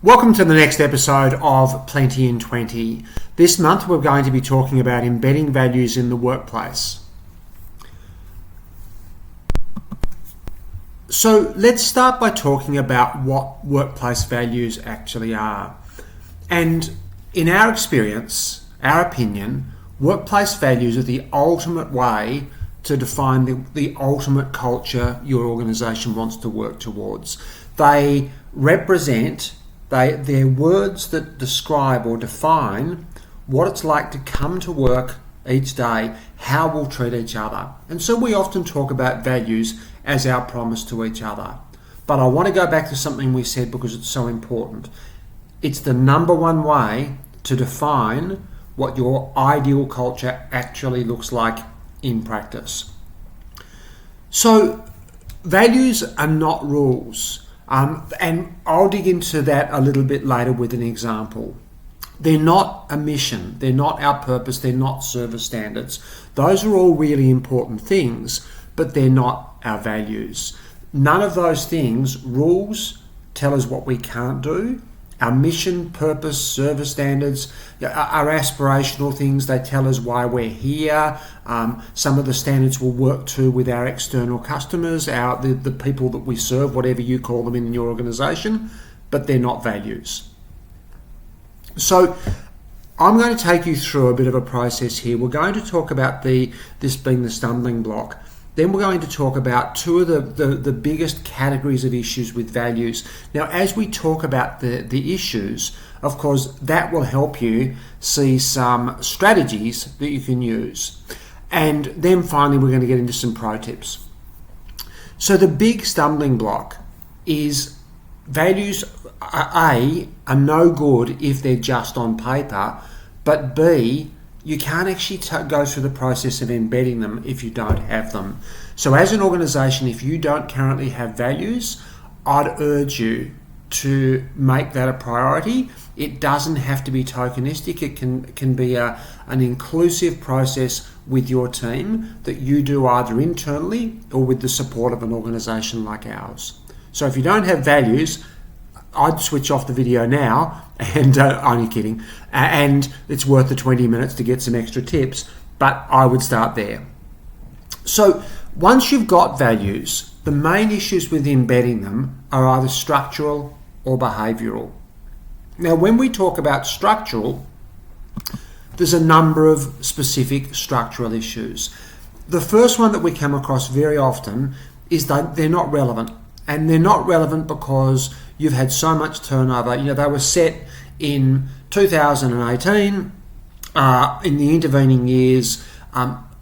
Welcome to the next episode of Plenty in 20. This month we're going to be talking about embedding values in the workplace. So let's start by talking about what workplace values actually are. And in our experience, our opinion, workplace values are the ultimate way to define the ultimate culture your organisation wants to work towards. They represent they're words that describe or define what it's like to come to work each day, how we'll treat each other. And so we often talk about values as our promise to each other. But I want to go back to something we said because it's so important. It's the number one way to define what your ideal culture actually looks like in practice. So values are not rules. And I'll dig into that a little bit later with an example. They're not a mission, they're not our purpose, they're not service standards. Those are all really important things, but they're not our values. None of those things, rules, tell us what we can't do. Our mission, purpose, service standards are aspirational things. They tell us why we're here. Some of the standards we'll work to with our external customers, the people that we serve, whatever you call them in your organisation, but they're not values. So I'm going to take you through a bit of a process here. We're going to talk about this being the stumbling block. Then we're going to talk about two of the biggest categories of issues with values. Now, as we talk about the issues, of course, that will help you see some strategies that you can use. And then finally, we're going to get into some pro tips. So the big stumbling block is values, A, are no good if they're just on paper, but B, you can't actually go through the process of embedding them if you don't have them. So as an organisation, if you don't currently have values, I'd urge you to make that a priority. It doesn't have to be tokenistic. It can be an inclusive process with your team that you do either internally or with the support of an organisation like ours. So if you don't have values, I'd switch off the video now, and only kidding, and it's worth the 20 minutes to get some extra tips, but I would start there. So once you've got values, the main issues with embedding them are either structural or behavioural. Now, when we talk about structural, there's a number of specific structural issues. The first one that we come across very often is that they're not relevant. And they're not relevant because you've had so much turnover. They were set in 2018. In the intervening years,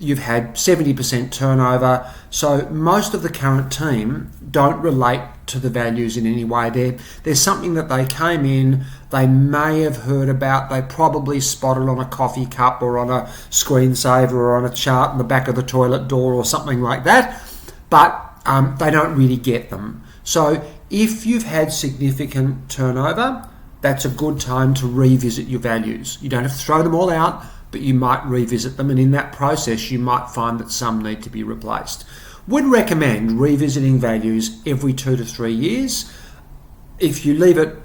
you've had 70% turnover. So most of the current team don't relate to the values in any way. There's something that they came in, they may have heard about, they probably spotted on a coffee cup or on a screensaver or on a chart in the back of the toilet door or something like that. But they don't really get them. So if you've had significant turnover, that's a good time to revisit your values. You don't have to throw them all out, but you might revisit them, and in that process you might find that some need to be replaced. Would recommend revisiting values every 2 to 3 years. If you leave it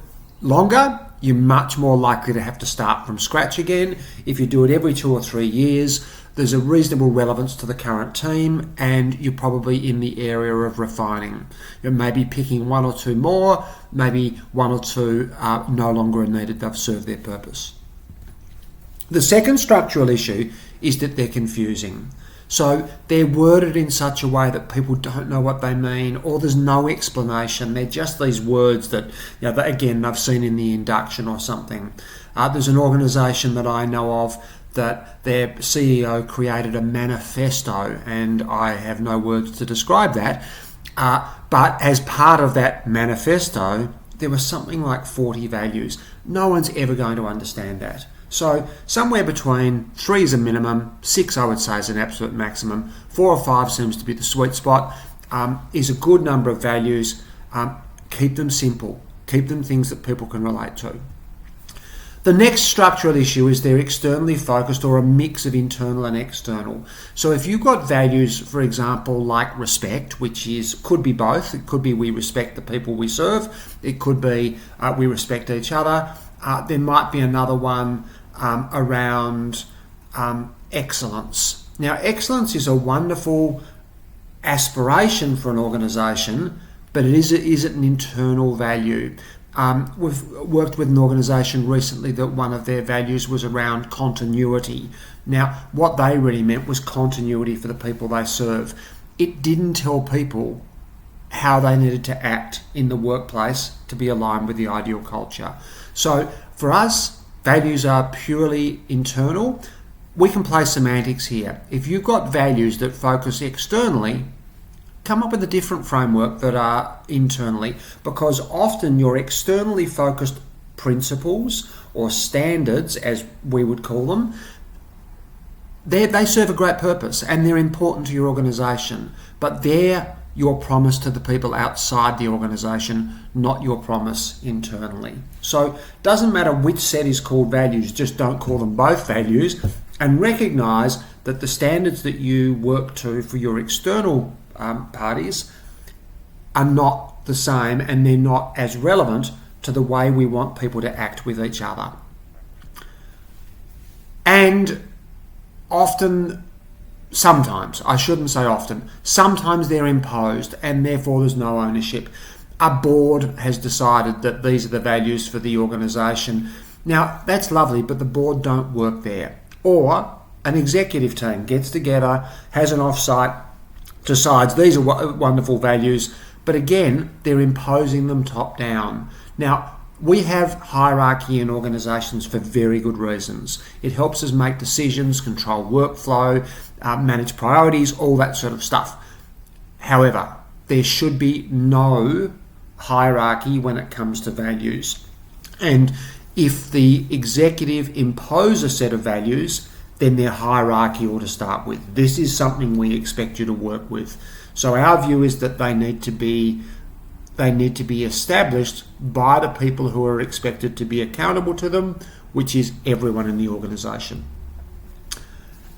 longer, you're much more likely to have to start from scratch again. If you do it every 2 or 3 years, there's a reasonable relevance to the current team, and you're probably in the area of refining. You're maybe picking 1 or 2 more, maybe 1 or 2 are no longer needed, they've served their purpose. The second structural issue is that they're confusing. So they're worded in such a way that people don't know what they mean, or there's no explanation. They're just these words that, again, they've seen in the induction or something. There's an organisation that I know of that their CEO created a manifesto, and I have no words to describe that. But as part of that manifesto, there was something like 40 values. No one's ever going to understand that. So somewhere between 3 is a minimum, 6 I would say is an absolute maximum, 4 or 5 seems to be the sweet spot, is a good number of values. Keep them simple. Keep them things that people can relate to. The next structural issue is they're externally focused or a mix of internal and external. So if you've got values, for example, like respect, which could be both. It could be we respect the people we serve. It could be we respect each other. There might be another one around excellence. Now, excellence is a wonderful aspiration for an organisation, but is it an internal value? We've worked with an organisation recently that one of their values was around continuity. Now, what they really meant was continuity for the people they serve. It didn't tell people how they needed to act in the workplace to be aligned with the ideal culture. So for us, values are purely internal. We can play semantics here. If you've got values that focus externally, come up with a different framework that are internally, because often your externally focused principles or standards, as we would call them, they serve a great purpose and they're important to your organisation, but they're your promise to the people outside the organisation, not your promise internally. So it doesn't matter which set is called values, just don't call them both values, and recognise that the standards that you work to for your external parties are not the same, and they're not as relevant to the way we want people to act with each other. And sometimes they're imposed and therefore there's no ownership. A board has decided that these are the values for the organisation. Now, that's lovely, but the board don't work there. Or an executive team gets together, has an offsite, decides these are wonderful values, but again, they're imposing them top down. Now, we have hierarchy in organisations for very good reasons. It helps us make decisions, control workflow, manage priorities, all that sort of stuff. However, there should be no hierarchy when it comes to values. And if the executive impose a set of values, then they're hierarchical to start with. This is something we expect you to work with. So our view is that they need to be established by the people who are expected to be accountable to them, which is everyone in the organisation.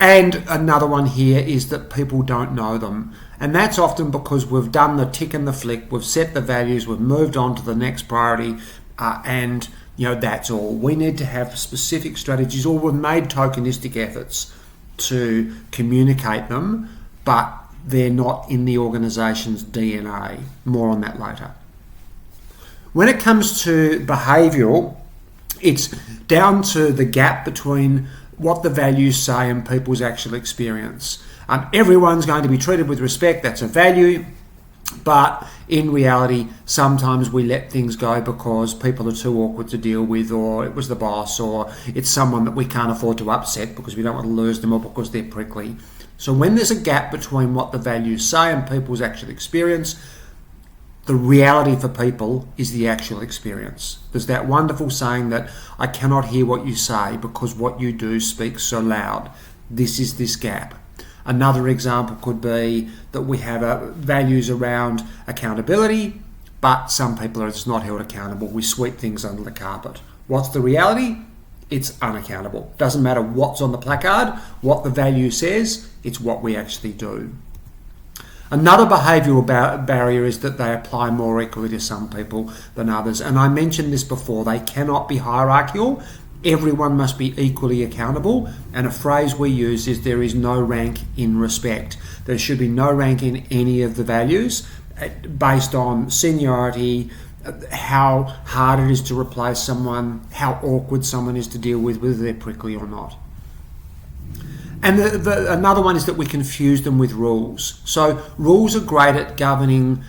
And another one here is that people don't know them. And that's often because we've done the tick and the flick, we've set the values, we've moved on to the next priority, and that's all. We need to have specific strategies, or we've made tokenistic efforts to communicate them, but they're not in the organisation's DNA. More on that later. When it comes to behavioural, it's down to the gap between what the values say and people's actual experience. Everyone's going to be treated with respect, that's a value, but in reality, sometimes we let things go because people are too awkward to deal with, or it was the boss, or it's someone that we can't afford to upset because we don't want to lose them, or because they're prickly. So when there's a gap between what the values say and people's actual experience, the reality for people is the actual experience. There's that wonderful saying that I cannot hear what you say because what you do speaks so loud. This is this gap. Another example could be that we have values around accountability, but some people are just not held accountable. We sweep things under the carpet. What's the reality? It's unaccountable. Doesn't matter what's on the placard, what the value says, it's what we actually do. Another behavioural barrier is that they apply more equally to some people than others. And I mentioned this before, they cannot be hierarchical. Everyone must be equally accountable, and a phrase we use is there is no rank in respect. There should be no rank in any of the values based on seniority, how hard it is to replace someone, how awkward someone is to deal with, whether they're prickly or not. And another one is that we confuse them with rules. So rules are great at governing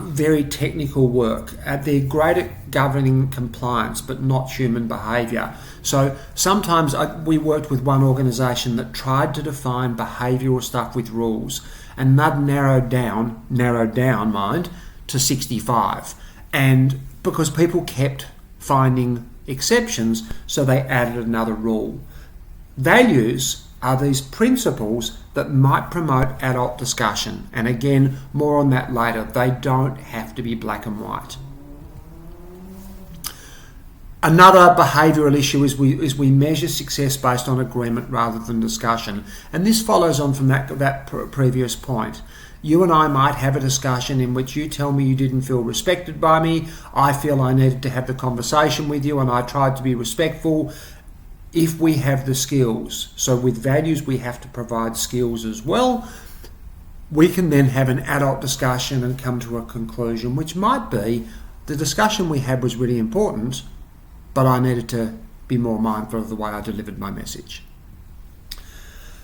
very technical work. They're great at governing compliance, but not human behaviour. So sometimes we worked with one organisation that tried to define behavioural stuff with rules, and they've narrowed down, mind, to 65. And because people kept finding exceptions, so they added another rule. Values are these principles that might promote adult discussion. And again, more on that later. They don't have to be black and white. Another behavioural issue is we measure success based on agreement rather than discussion. And this follows on from that previous point. You and I might have a discussion in which you tell me you didn't feel respected by me. I feel I needed to have the conversation with you and I tried to be respectful. If we have the skills, so with values we have to provide skills as well, we can then have an adult discussion and come to a conclusion, which might be the discussion we had was really important, but I needed to be more mindful of the way I delivered my message.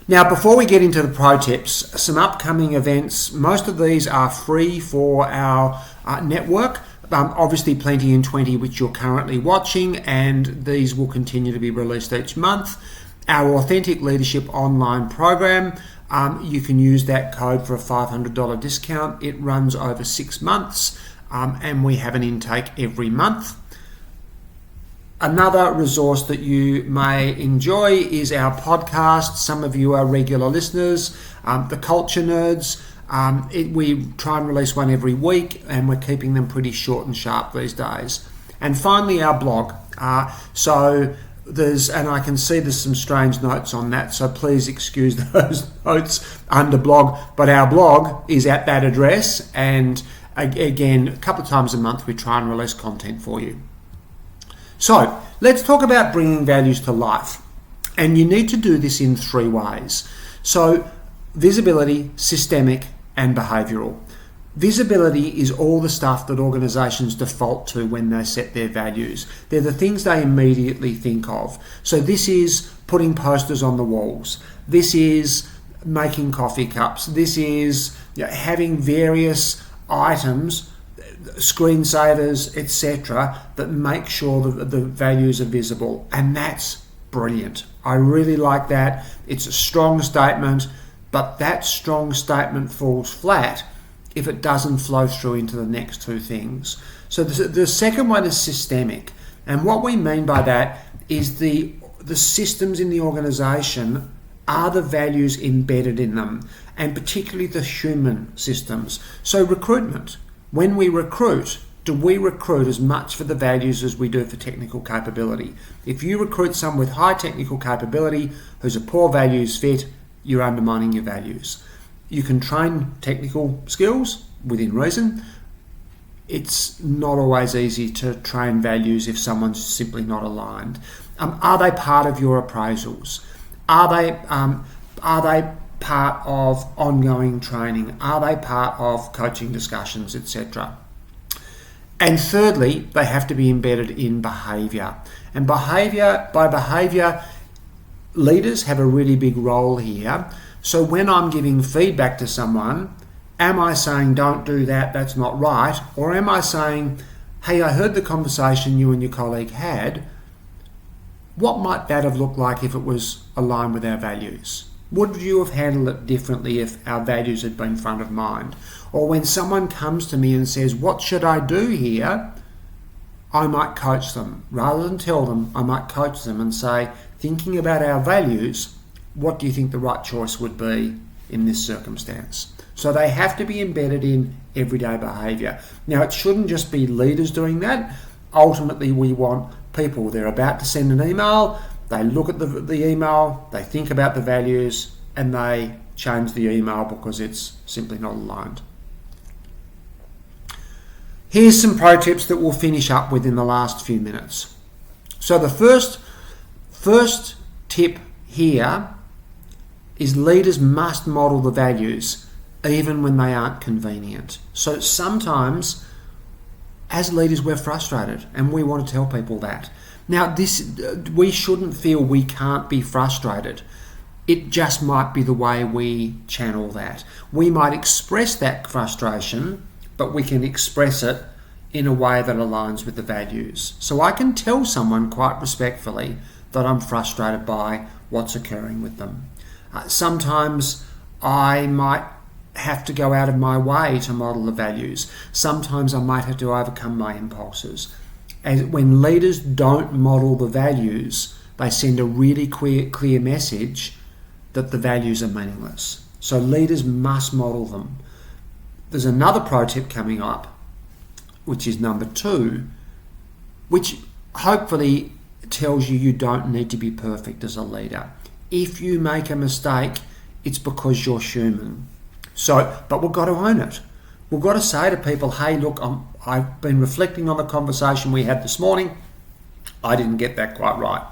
Now, before we get into the pro tips, some upcoming events. Most of these are free for our network. Obviously, Plenty in 20, which you're currently watching, and these will continue to be released each month. Our Authentic Leadership online program, you can use that code for a $500 discount. It runs over 6 months, and we have an intake every month. Another resource that you may enjoy is our podcast. Some of you are regular listeners. The Culture Nerds. We try and release one every week, and we're keeping them pretty short and sharp these days. And finally, our blog. And I can see there's some strange notes on that, so please excuse those notes under blog. But our blog is at that address, and again, a couple of times a month we try and release content for you. So let's talk about bringing values to life. And you need to do this in 3 ways. So visibility, systemic, and behavioural. Visibility is all the stuff that organisations default to when they set their values. They're the things they immediately think of. So this is putting posters on the walls. This is making coffee cups. This is having various items, screensavers, etc., that make sure that the values are visible. And that's brilliant. I really like that. It's a strong statement, but that strong statement falls flat if it doesn't flow through into the next 2 things. So the second one is systemic. And what we mean by that is the systems in the organisation are the values embedded in them, and particularly the human systems. So recruitment. When we recruit, do we recruit as much for the values as we do for technical capability? If you recruit someone with high technical capability who's a poor values fit, you're undermining your values. You can train technical skills within reason. It's not always easy to train values if someone's simply not aligned. Are they part of your appraisals? Are they part of ongoing training? Are they part of coaching discussions, etc.? And thirdly, they have to be embedded in behaviour. And by behaviour, leaders have a really big role here. So when I'm giving feedback to someone, am I saying, don't do that, that's not right? Or am I saying, hey, I heard the conversation you and your colleague had. What might that have looked like if it was aligned with our values? Would you have handled it differently if our values had been front of mind? Or when someone comes to me and says, what should I do here? I might coach them. Rather than tell them, I might coach them and say, thinking about our values, what do you think the right choice would be in this circumstance? So they have to be embedded in everyday behaviour. Now, it shouldn't just be leaders doing that. Ultimately, we want people. They're about to send an email. They look at the email, they think about the values, and they change the email because it's simply not aligned. Here's some pro tips that we'll finish up with in the last few minutes. So the first tip here is leaders must model the values even when they aren't convenient. So sometimes as leaders we're frustrated and we want to tell people that. Now we shouldn't feel we can't be frustrated. It just might be the way we channel that. We might express that frustration, but we can express it in a way that aligns with the values. So I can tell someone quite respectfully that I'm frustrated by what's occurring with them. Sometimes I might have to go out of my way to model the values. Sometimes I might have to overcome my impulses. And when leaders don't model the values, they send a really clear message that the values are meaningless. So leaders must model them. There's another pro tip coming up, which is number 2, which hopefully tells you don't need to be perfect as a leader. If you make a mistake, it's because you're human. But we've got to own it. We've got to say to people, hey, look, I've been reflecting on the conversation we had this morning. I didn't get that quite right.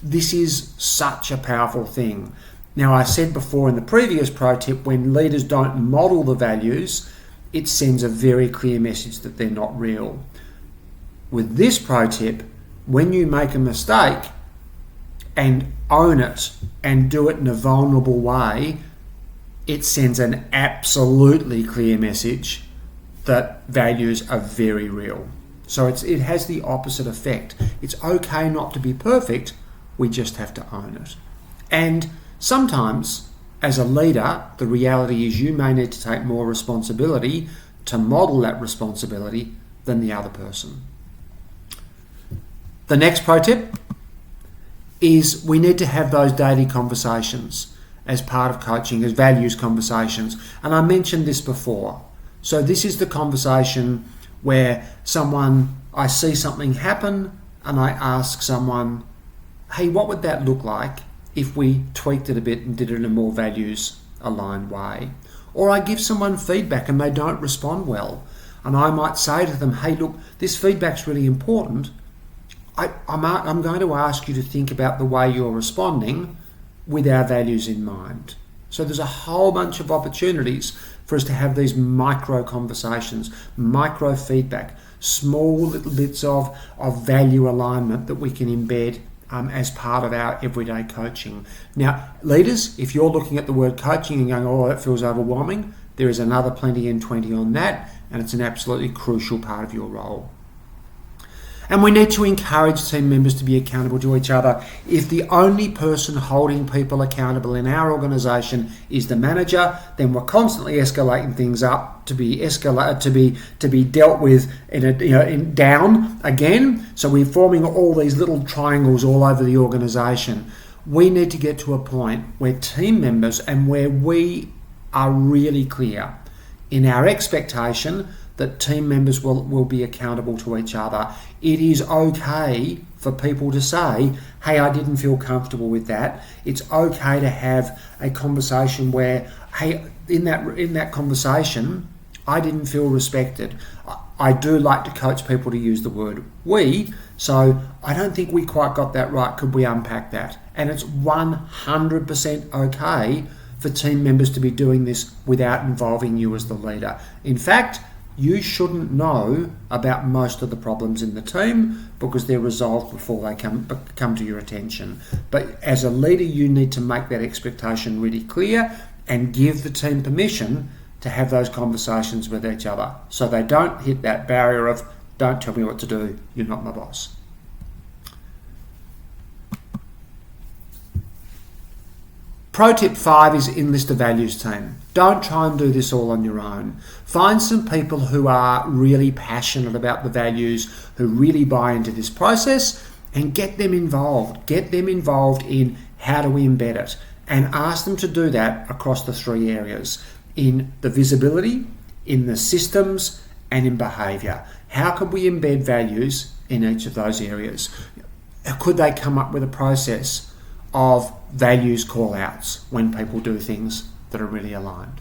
This is such a powerful thing. Now, I said before in the previous pro tip, when leaders don't model the values, it sends a very clear message that they're not real. With this pro tip, when you make a mistake and own it and do it in a vulnerable way, it sends an absolutely clear message that values are very real. So it has the opposite effect. It's okay not to be perfect, we just have to own it. And sometimes, as a leader, the reality is you may need to take more responsibility to model that responsibility than the other person. The next pro tip is we need to have those daily conversations as part of coaching, as values conversations. And I mentioned this before. So this is the conversation where I see something happen and I ask someone, hey, what would that look like if we tweaked it a bit and did it in a more values-aligned way? Or I give someone feedback and they don't respond well. And I might say to them, hey, look, this feedback's really important. I'm going to ask you to think about the way you're responding with our values in mind. So there's a whole bunch of opportunities for us to have these micro conversations, micro feedback, small little bits of value alignment that we can embed as part of our everyday coaching. Now, leaders, if you're looking at the word coaching and going, oh, that feels overwhelming, there is another plenty in 20 on that, and it's an absolutely crucial part of your role. And we need to encourage team members to be accountable to each other. If the only person holding people accountable in our organisation is the manager, then we're constantly escalating things up to be dealt with down again. So we're forming all these little triangles all over the organisation. We need to get to a point where team members and where we are really clear in our expectation that team members will be accountable to each other. It is okay for people to say, hey, I didn't feel comfortable with that. It's okay to have a conversation where, hey, in that conversation, I didn't feel respected. I do like to coach people to use the word we, so I don't think we quite got that right. Could we unpack that? And it's 100% okay for team members to be doing this without involving you as the leader. In fact, you shouldn't know about most of the problems in the team because they're resolved before they come to your attention. But as a leader, you need to make that expectation really clear and give the team permission to have those conversations with each other so they don't hit that barrier of, don't tell me what to do, you're not my boss. Pro tip 5 is enlist a values team. Don't try and do this all on your own. Find some people who are really passionate about the values, who really buy into this process, and get them involved. Get them involved in how do we embed it, and ask them to do that across the 3 areas: in the visibility, in the systems, and in behaviour. How can we embed values in each of those areas? Could they come up with a process of values call-outs when people do things that are really aligned?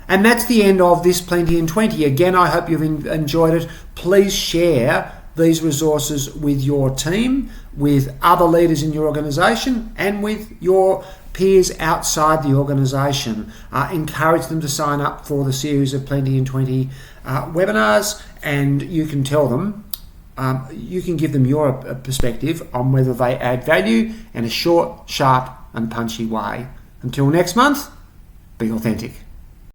And that's the end of this Plenty in 20. Again, I hope you've enjoyed it. Please share these resources with your team, with other leaders in your organisation, and with your peers outside the organisation. Encourage them to sign up for the series of Plenty in 20 webinars, and you can tell them, you can give them your perspective on whether they add value in a short, sharp and punchy way. Until next month, be authentic.